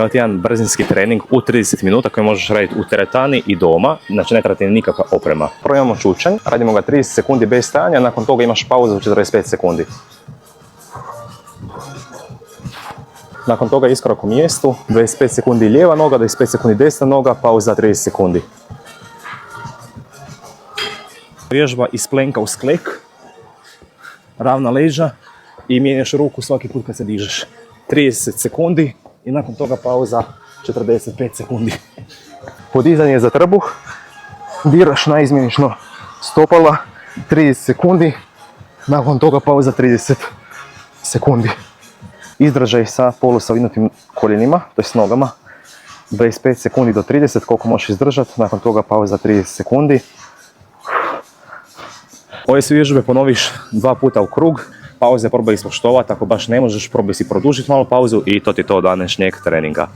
Evo ti jedan brzinski trening u 30 minuta koji možeš raditi u teretani i doma, znači ne treba ti nikakva oprema. Prvo imamo čučanj, radimo ga 30 sekundi bez stajanja, nakon toga imaš pauzu za 45 sekundi. Nakon toga iskorak u mjestu, 25 sekundi lijeva noga, 25 sekundi desna noga, pauza 30 sekundi. Vježba iz plenka u sklek, ravna leđa i mijenjaš ruku svaki put kad se dižeš. 30 sekundi i nakon toga pauza 45 sekundi. Podizanje za trbuh, diraš naizmjenično stopala 30 sekundi, nakon toga pauza 30 sekundi. Izdržaj sa polusavignutim koljenima, to je s nogama, 25 sekundi do 30, koliko možeš izdržati, nakon toga pauza 30 sekundi. Ove sve vježbe ponoviš 2 puta u krug, pauze probaj ispoštovati, ako baš ne možeš probaj si produžiti malo pauzu i to ti je to od današnjeg treninga.